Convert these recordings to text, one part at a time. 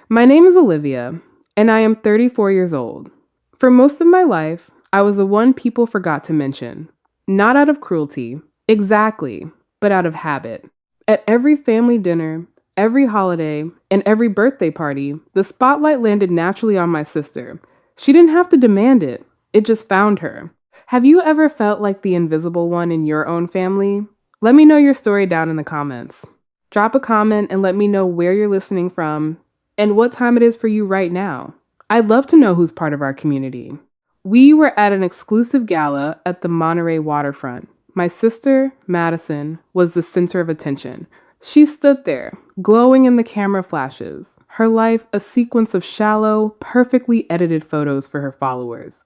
My name is Olivia, and I am 34 years old. For most of my life, I was the one people forgot to mention. Not out of cruelty, exactly, but out of habit. At every family dinner, every holiday, and every birthday party, the spotlight landed naturally on my sister. She didn't have to demand it, it just found her. Have you ever felt like the invisible one in your own family? Let me know your story down in the comments. Drop a comment and let me know where you're listening from and what time it is for you right now. I'd love to know who's part of our community. We were at an exclusive gala at the Monterey waterfront. My sister, Madison, was the center of attention. She stood there, glowing in the camera flashes, her life a sequence of shallow, perfectly edited photos for her followers.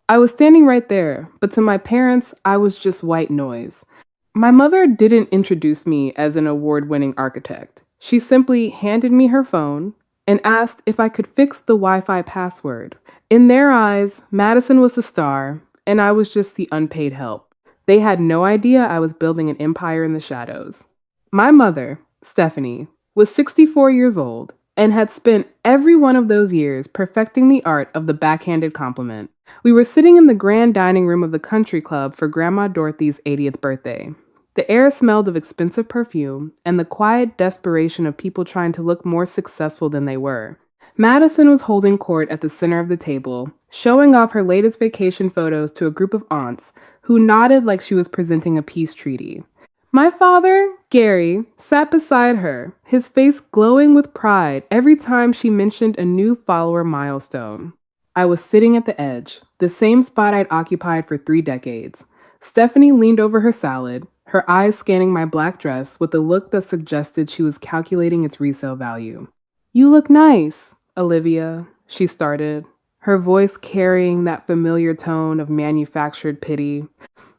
I was standing right there, but to my parents, I was just white noise. My mother didn't introduce me as an award-winning architect. She simply handed me her phone and asked if I could fix the Wi-Fi password. In their eyes, Madison was the star, and I was just the unpaid help. They had no idea I was building an empire in the shadows. My mother, Stephanie, was 64 years old and had spent every one of those years perfecting the art of the backhanded compliment. We were sitting in the grand dining room of the country club for Grandma Dorothy's 80th birthday. The air smelled of expensive perfume and the quiet desperation of people trying to look more successful than they were. Madison was holding court at the center of the table, showing off her latest vacation photos to a group of aunts who nodded like she was presenting a peace treaty. My father, Gary, sat beside her, his face glowing with pride every time she mentioned a new follower milestone. I was sitting at the edge, the same spot I'd occupied for 3 decades. Stephanie leaned over her salad, her eyes scanning my black dress with a look that suggested she was calculating its resale value. "You look nice, Olivia," she started, her voice carrying that familiar tone of manufactured pity.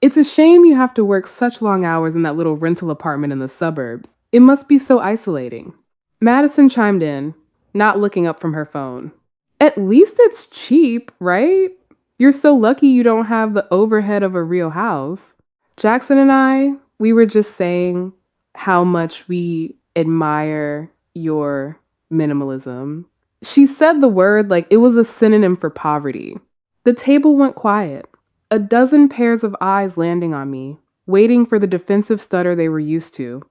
"It's a shame you have to work such long hours in that little rental apartment in the suburbs. It must be so isolating." Madison chimed in, not looking up from her phone. "At least it's cheap, right? You're so lucky you don't have the overhead of a real house." Jackson and we were just saying how much we admire your minimalism. She said the word like it was a synonym for poverty. The table went quiet, a dozen pairs of eyes landing on me, waiting for the defensive stutter they were used to.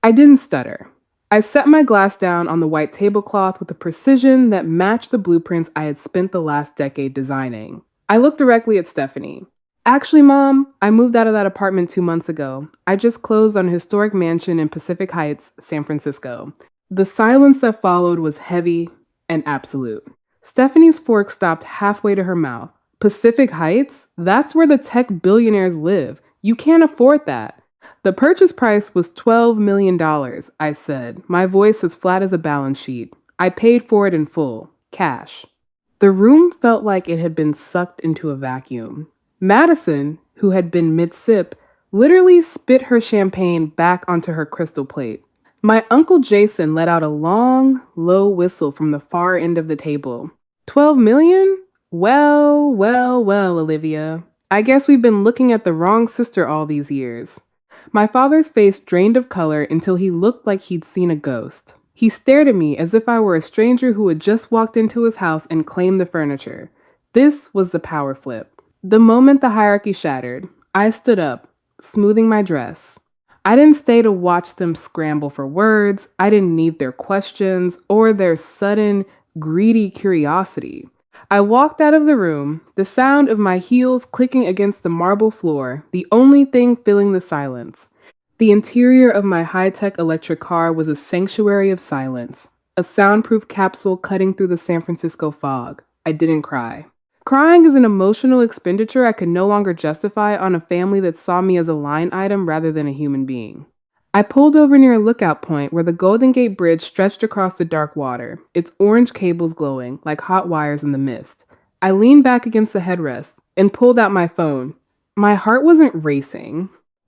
I didn't stutter. I set my glass down on the white tablecloth with a precision that matched the blueprints I had spent the last decade designing. I looked directly at Stephanie. "Actually, Mom, I moved out of that apartment 2 months ago. I just closed on a historic mansion in Pacific Heights, San Francisco." The silence that followed was heavy and absolute. Stephanie's fork stopped halfway to her mouth. "Pacific Heights? That's where the tech billionaires live. You can't afford that." "The purchase price was $12 million, I said, my voice as flat as a balance sheet. "I paid for it in full, cash." The room felt like it had been sucked into a vacuum. Madison, who had been mid-sip, literally spit her champagne back onto her crystal plate. My Uncle Jason let out a long, low whistle from the far end of the table. "12 million? Well, well, well, Olivia. I guess we've been looking at the wrong sister all these years." My father's face drained of color until he looked like he'd seen a ghost. He stared at me as if I were a stranger who had just walked into his house and claimed the furniture. This was the power flip. The moment the hierarchy shattered, I stood up, smoothing my dress. I didn't stay to watch them scramble for words. I didn't need their questions or their sudden, greedy curiosity. I walked out of the room, the sound of my heels clicking against the marble floor, the only thing filling the silence. The interior of my high-tech electric car was a sanctuary of silence, a soundproof capsule cutting through the San Francisco fog. I didn't cry. Crying is an emotional expenditure I could no longer justify on a family that saw me as a line item rather than a human being. I pulled over near a lookout point where the Golden Gate Bridge stretched across the dark water, its orange cables glowing like hot wires in the mist. I leaned back against the headrest and pulled out my phone. My heart wasn't racing.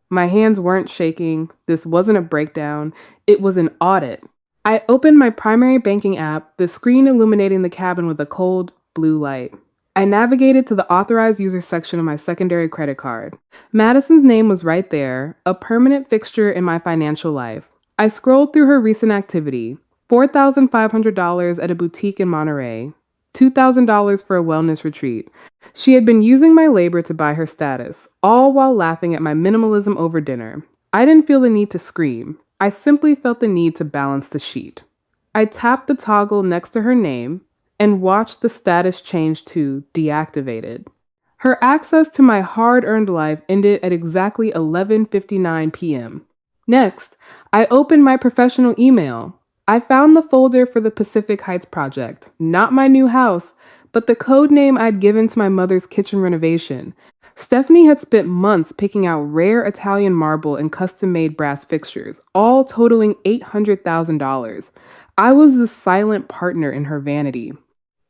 My hands weren't shaking. This wasn't a breakdown. It was an audit. I opened my primary banking app, the screen illuminating the cabin with a cold, blue light. I navigated to the authorized user section of my secondary credit card. Madison's name was right there, a permanent fixture in my financial life. I scrolled through her recent activity. $4,500 at a boutique in Monterey, $2,000 for a wellness retreat. She had been using my labor to buy her status, all while laughing at my minimalism over dinner. I didn't feel the need to scream. I simply felt the need to balance the sheet. I tapped the toggle next to her name and watched the status change to deactivated. Her access to my hard-earned life ended at exactly 11:59 p.m. Next, I opened my professional email. I found the folder for the Pacific Heights project, not my new house, but the code name I'd given to my mother's kitchen renovation. Stephanie had spent months picking out rare Italian marble and custom-made brass fixtures, all totaling $800,000. I was the silent partner in her vanity.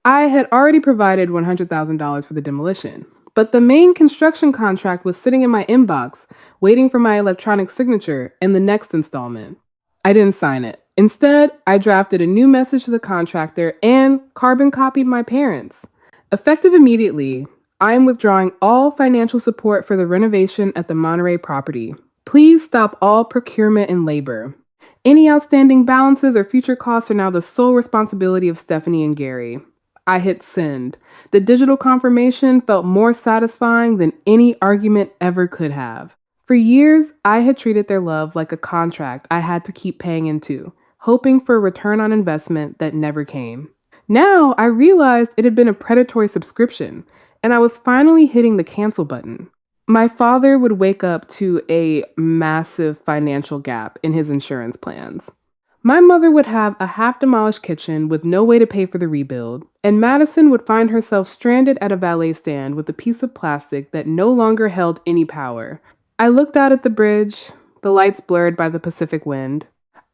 I had already provided $100,000 for the demolition, but the main construction contract was sitting in my inbox, waiting for my electronic signature and the next installment. I didn't sign it. Instead, I drafted a new message to the contractor and carbon copied my parents. Effective immediately, I am withdrawing all financial support for the renovation at the Monterey property. Please stop all procurement and labor. Any outstanding balances or future costs are now the sole responsibility of Stephanie and Gary. I hit send. The digital confirmation felt more satisfying than any argument ever could have. For years, I had treated their love like a contract I had to keep paying into, hoping for a return on investment that never came. Now, I realized it had been a predatory subscription, and I was finally hitting the cancel button. My father would wake up to a massive financial gap in his insurance plans. My mother would have a half-demolished kitchen with no way to pay for the rebuild, and Madison would find herself stranded at a valet stand with a piece of plastic that no longer held any power. I looked out at the bridge, the lights blurred by the Pacific wind.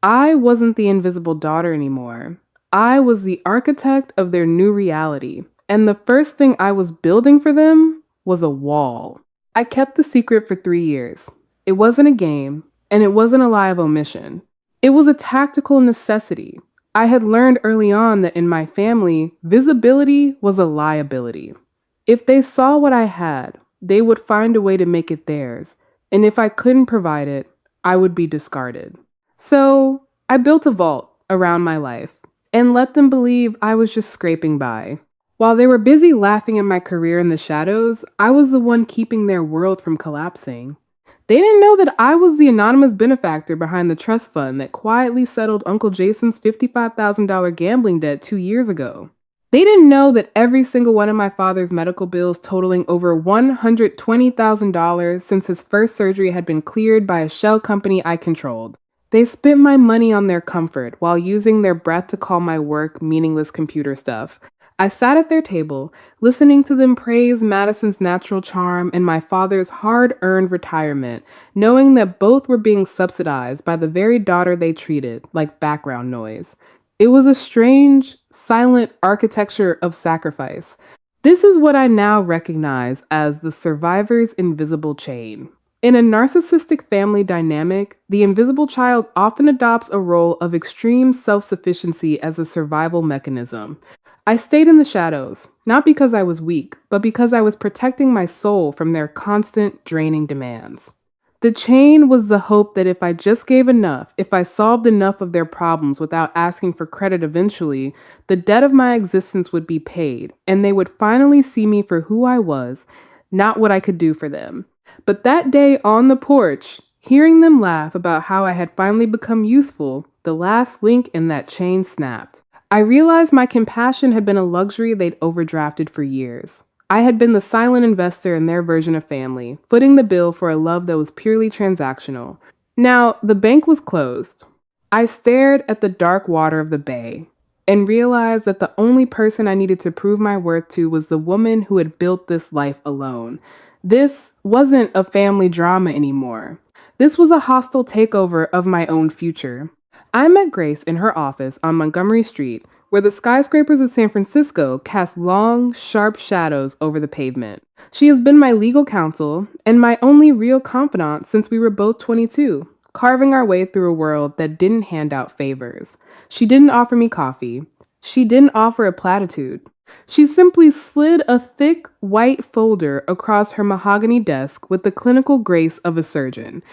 I wasn't the invisible daughter anymore. I was the architect of their new reality, and the first thing I was building for them was a wall. I kept the secret for 3 years. It wasn't a game, and it wasn't a lie of omission. It was a tactical necessity. I had learned early on that in my family, visibility was a liability. If they saw what I had, they would find a way to make it theirs, and if I couldn't provide it, I would be discarded. So I built a vault around my life and let them believe I was just scraping by. While they were busy laughing at my career in the shadows, I was the one keeping their world from collapsing. They didn't know that I was the anonymous benefactor behind the trust fund that quietly settled Uncle Jason's $55,000 gambling debt 2 years ago. They didn't know that every single one of my father's medical bills totaling over $120,000 since his first surgery had been cleared by a shell company I controlled. They spent my money on their comfort while using their breath to call my work meaningless computer stuff. I sat at their table, listening to them praise Madison's natural charm and my father's hard-earned retirement, knowing that both were being subsidized by the very daughter they treated like background noise. It was a strange, silent architecture of sacrifice. This is what I now recognize as the survivor's invisible chain. In a narcissistic family dynamic, the invisible child often adopts a role of extreme self-sufficiency as a survival mechanism. I stayed in the shadows, not because I was weak, but because I was protecting my soul from their constant, draining demands. The chain was the hope that if I just gave enough, if I solved enough of their problems without asking for credit eventually, the debt of my existence would be paid, and they would finally see me for who I was, not what I could do for them. But that day on the porch, hearing them laugh about how I had finally become useful, the last link in that chain snapped. I realized my compassion had been a luxury they'd overdrafted for years. I had been the silent investor in their version of family, footing the bill for a love that was purely transactional. Now, the bank was closed. I stared at the dark water of the bay and realized that the only person I needed to prove my worth to was the woman who had built this life alone. This wasn't a family drama anymore. This was a hostile takeover of my own future. I met Grace in her office on Montgomery Street, where the skyscrapers of San Francisco cast long, sharp shadows over the pavement. She has been my legal counsel and my only real confidant since we were both 22, carving our way through a world that didn't hand out favors. She didn't offer me coffee. She didn't offer a platitude. She simply slid a thick, white folder across her mahogany desk with the clinical grace of a surgeon.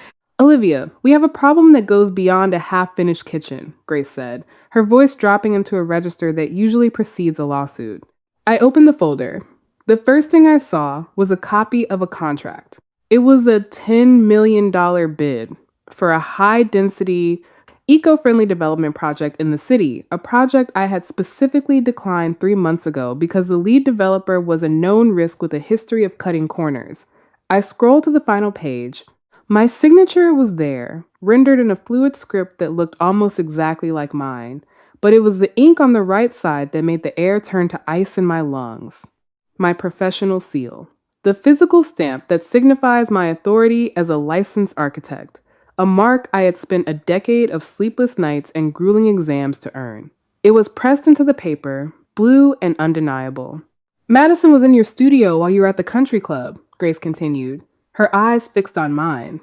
Olivia, we have a problem that goes beyond a half-finished kitchen, Grace said, her voice dropping into a register that usually precedes a lawsuit. I opened the folder. The first thing I saw was a copy of a contract. It was a $10 million bid for a high-density, eco-friendly development project in the city, a project I had specifically declined 3 months ago because the lead developer was a known risk with a history of cutting corners. I scrolled to the final page. My signature was there, rendered in a fluid script that looked almost exactly like mine, but it was the ink on the right side that made the air turn to ice in my lungs. My professional seal. The physical stamp that signifies my authority as a licensed architect, a mark I had spent a decade of sleepless nights and grueling exams to earn. It was pressed into the paper, blue and undeniable. Madison was in your studio while you were at the country club, Grace continued, her eyes fixed on mine.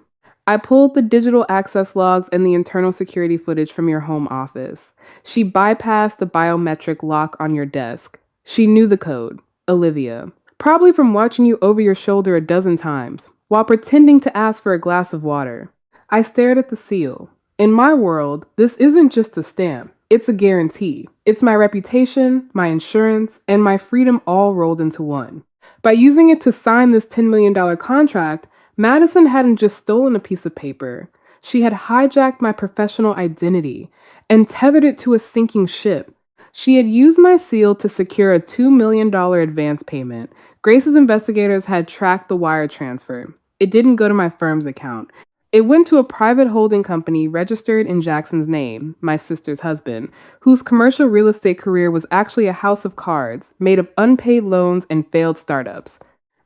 I pulled the digital access logs and the internal security footage from your home office. She bypassed the biometric lock on your desk. She knew the code, Olivia, probably from watching you over your shoulder a dozen times, while pretending to ask for a glass of water. I stared at the seal. In my world, this isn't just a stamp. It's a guarantee. It's my reputation, my insurance, and my freedom all rolled into one. By using it to sign this $10 million contract, Madison hadn't just stolen a piece of paper. She had hijacked my professional identity and tethered it to a sinking ship. She had used my seal to secure a $2 million advance payment. Grace's investigators had tracked the wire transfer. It didn't go to my firm's account. It went to a private holding company registered in Jackson's name, my sister's husband, whose commercial real estate career was actually a house of cards made of unpaid loans and failed startups.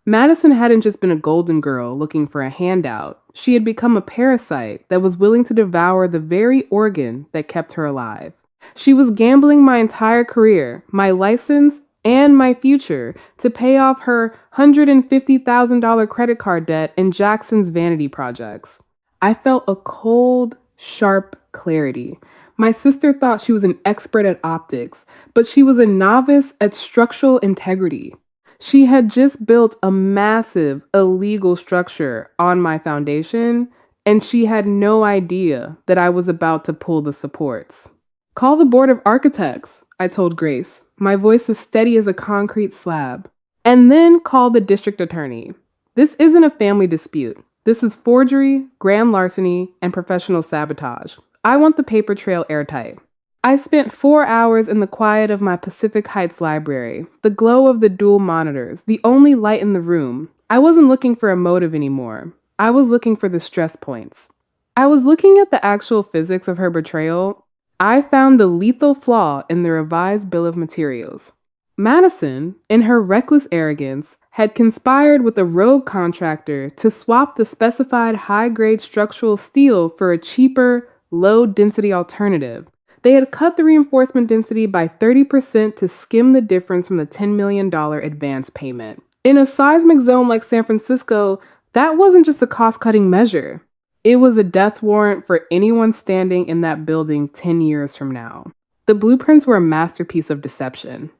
Madison hadn't just been a golden girl looking for a handout. She had become a parasite that was willing to devour the very organ that kept her alive. She was gambling my entire career, my license, and my future to pay off her $150,000 credit card debt and Jackson's vanity projects. I felt a cold, sharp clarity. My sister thought she was an expert at optics, but she was a novice at structural integrity. She had just built a massive, illegal structure on my foundation, and she had no idea that I was about to pull the supports. Call the board of architects, I told Grace, my voice as steady as a concrete slab. And then call the district attorney. This isn't a family dispute. This is forgery, grand larceny, and professional sabotage. I want the paper trail airtight. I spent 4 hours in the quiet of my Pacific Heights library, the glow of the dual monitors, the only light in the room. I wasn't looking for a motive anymore. I was looking for the stress points. I was looking at the actual physics of her betrayal. I found the lethal flaw in the revised bill of materials. Madison, in her reckless arrogance, had conspired with a rogue contractor to swap the specified high-grade structural steel for a cheaper, low-density alternative. They had cut the reinforcement density by 30% to skim the difference from the $10 million advance payment. In a seismic zone like San Francisco, that wasn't just a cost-cutting measure. It was a death warrant for anyone standing in that building 10 years from now. The blueprints were a masterpiece of deception.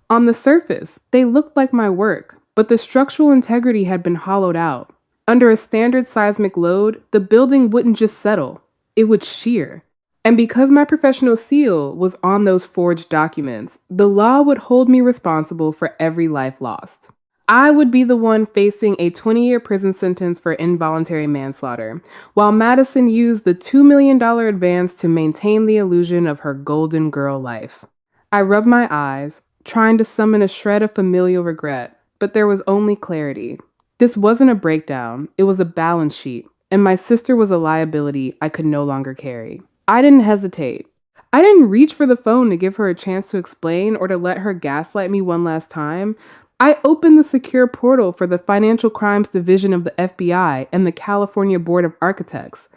On the surface, they looked like my work, but the structural integrity had been hollowed out. Under a standard seismic load, the building wouldn't just settle, it would shear. And because my professional seal was on those forged documents, the law would hold me responsible for every life lost. I would be the one facing a 20-year prison sentence for involuntary manslaughter, while Madison used the $2 million advance to maintain the illusion of her golden girl life. I rubbed my eyes, trying to summon a shred of familial regret, but there was only clarity. This wasn't a breakdown, it was a balance sheet, and my sister was a liability I could no longer carry. I didn't hesitate. I didn't reach for the phone to give her a chance to explain or to let her gaslight me one last time. I opened the secure portal for the Financial Crimes Division of the FBI and the California Board of Architects.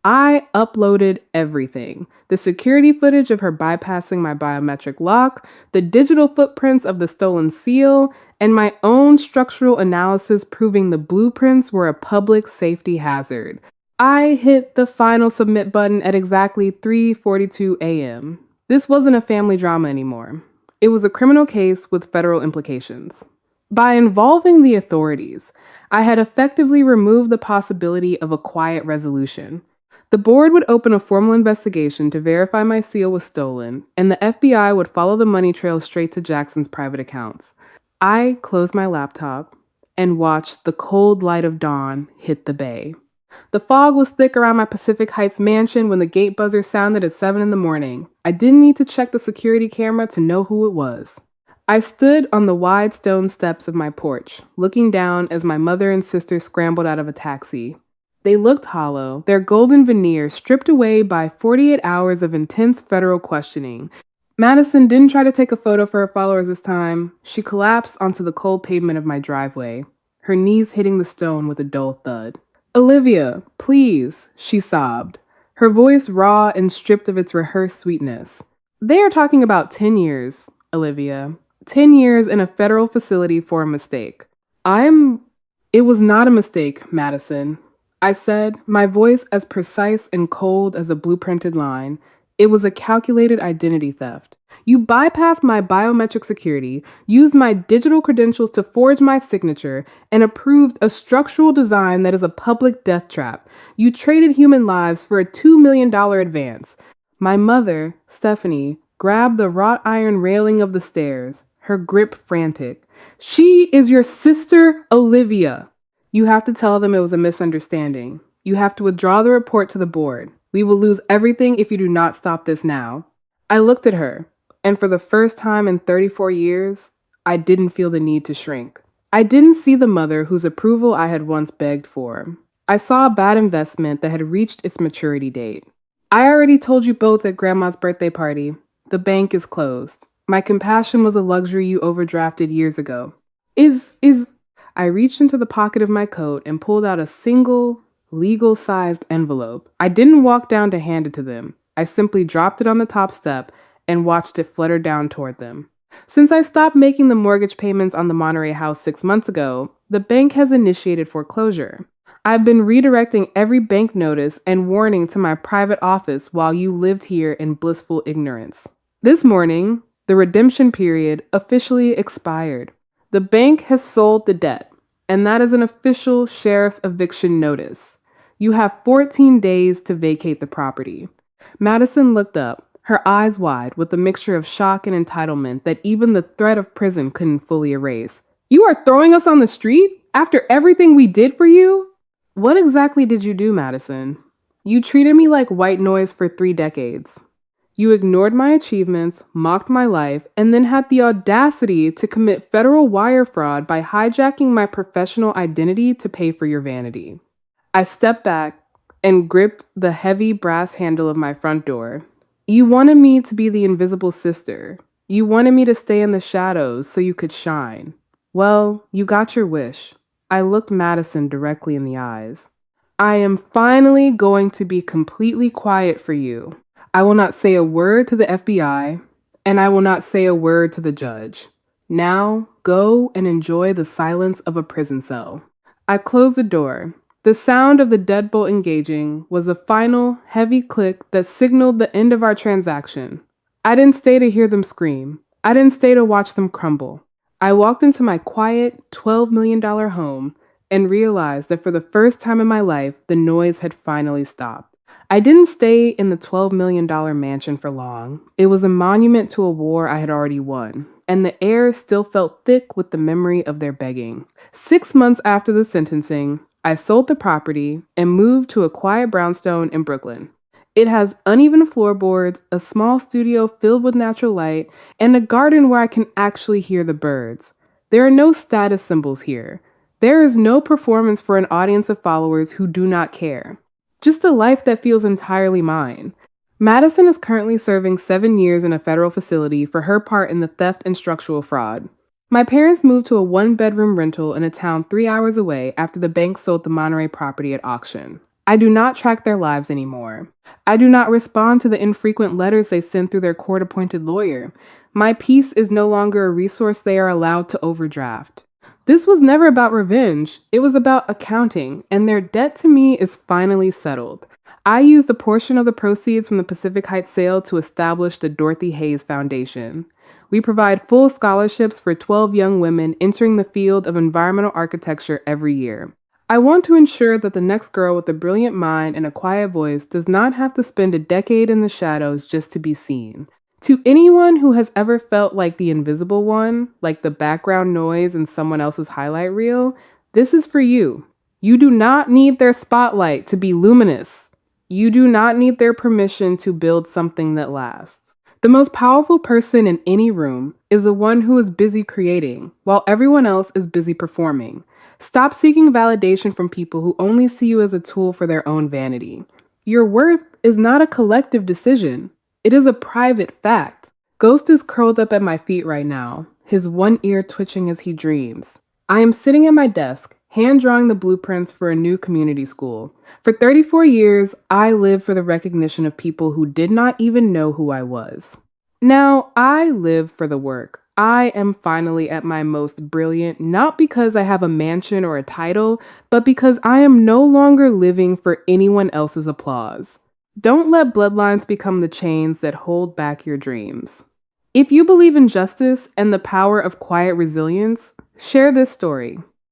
I uploaded everything. The security footage of her bypassing my biometric lock, the digital footprints of the stolen seal, and my own structural analysis proving the blueprints were a public safety hazard. I hit the final submit button at exactly 3:42 a.m. This wasn't a family drama anymore. It was a criminal case with federal implications. By involving the authorities, I had effectively removed the possibility of a quiet resolution. The board would open a formal investigation to verify my seal was stolen, and the FBI would follow the money trail straight to Jackson's private accounts. I closed my laptop and watched the cold light of dawn hit the bay. The fog was thick around my Pacific Heights mansion when the gate buzzer sounded at 7 in the morning. I didn't need to check the security camera to know who it was. I stood on the wide stone steps of my porch, looking down as my mother and sister scrambled out of a taxi. They looked hollow, their golden veneer stripped away by 48 hours of intense federal questioning. Madison didn't try to take a photo for her followers this time. She collapsed onto the cold pavement of my driveway, her knees hitting the stone with a dull thud. "Olivia, please," she sobbed, her voice raw and stripped of its rehearsed sweetness. "They are talking about 10 years, Olivia. 10 years in a federal facility for a mistake." It was not a mistake, Madison," I said, my voice as precise and cold as a blueprinted line. "It was a calculated identity theft. You bypassed my biometric security, used my digital credentials to forge my signature, and approved a structural design that is a public death trap. You traded human lives for a $2 million advance." My mother, Stephanie, grabbed the wrought iron railing of the stairs, her grip frantic. "She is your sister, Olivia. You have to tell them it was a misunderstanding. You have to withdraw the report to the board. We will lose everything if you do not stop this now." I looked at her, and for the first time in 34 years, I didn't feel the need to shrink. I didn't see the mother whose approval I had once begged for. I saw a bad investment that had reached its maturity date. "I already told you both at Grandma's birthday party. The bank is closed. My compassion was a luxury you overdrafted years ago." I reached into the pocket of my coat and pulled out a single, legal-sized envelope. I didn't walk down to hand it to them. I simply dropped it on the top step and watched it flutter down toward them. Since I stopped making the mortgage payments on the Monterey house 6 months ago, the bank has initiated foreclosure. I've been redirecting every bank notice and warning to my private office while you lived here in blissful ignorance. This morning, the redemption period officially expired. The bank has sold the debt, and that is an official sheriff's eviction notice. You have 14 days to vacate the property. Madison looked up, her eyes wide with a mixture of shock and entitlement that even the threat of prison couldn't fully erase. "You are throwing us on the street? After everything we did for you?" "What exactly did you do, Madison? You treated me like white noise for 3 decades. You ignored my achievements, mocked my life, and then had the audacity to commit federal wire fraud by hijacking my professional identity to pay for your vanity." I stepped back and gripped the heavy brass handle of my front door. "You wanted me to be the invisible sister. You wanted me to stay in the shadows so you could shine. Well, you got your wish." I looked Madison directly in the eyes. "I am finally going to be completely quiet for you. I will not say a word to the FBI, and I will not say a word to the judge. Now, go and enjoy the silence of a prison cell." I closed the door. The sound of the deadbolt engaging was a final, heavy click that signaled the end of our transaction. I didn't stay to hear them scream. I didn't stay to watch them crumble. I walked into my quiet, $12 million home and realized that for the first time in my life, the noise had finally stopped. I didn't stay in the $12 million mansion for long. It was a monument to a war I had already won, and the air still felt thick with the memory of their begging. 6 months after the sentencing, I sold the property and moved to a quiet brownstone in Brooklyn. It has uneven floorboards, a small studio filled with natural light, and a garden where I can actually hear the birds. There are no status symbols here. There is no performance for an audience of followers who do not care. Just a life that feels entirely mine. Madison is currently serving 7 years in a federal facility for her part in the theft and structural fraud. My parents moved to a 1-bedroom rental in a town 3 hours away after the bank sold the Monterey property at auction. I do not track their lives anymore. I do not respond to the infrequent letters they send through their court-appointed lawyer. My peace is no longer a resource they are allowed to overdraft. This was never about revenge. It was about accounting, and their debt to me is finally settled. I used a portion of the proceeds from the Pacific Heights sale to establish the Dorothy Hayes Foundation. We provide full scholarships for 12 young women entering the field of environmental architecture every year. I want to ensure that the next girl with a brilliant mind and a quiet voice does not have to spend a decade in the shadows just to be seen. To anyone who has ever felt like the invisible one, like the background noise in someone else's highlight reel, this is for you. You do not need their spotlight to be luminous. You do not need their permission to build something that lasts. The most powerful person in any room is the one who is busy creating, while everyone else is busy performing. Stop seeking validation from people who only see you as a tool for their own vanity. Your worth is not a collective decision. It is a private fact. Ghost is curled up at my feet right now, his one ear twitching as he dreams. I am sitting at my desk, hand drawing the blueprints for a new community school. For 34 years, I lived for the recognition of people who did not even know who I was. Now, I live for the work. I am finally at my most brilliant, not because I have a mansion or a title, but because I am no longer living for anyone else's applause. Don't let bloodlines become the chains that hold back your dreams. If you believe in justice and the power of quiet resilience, share this story.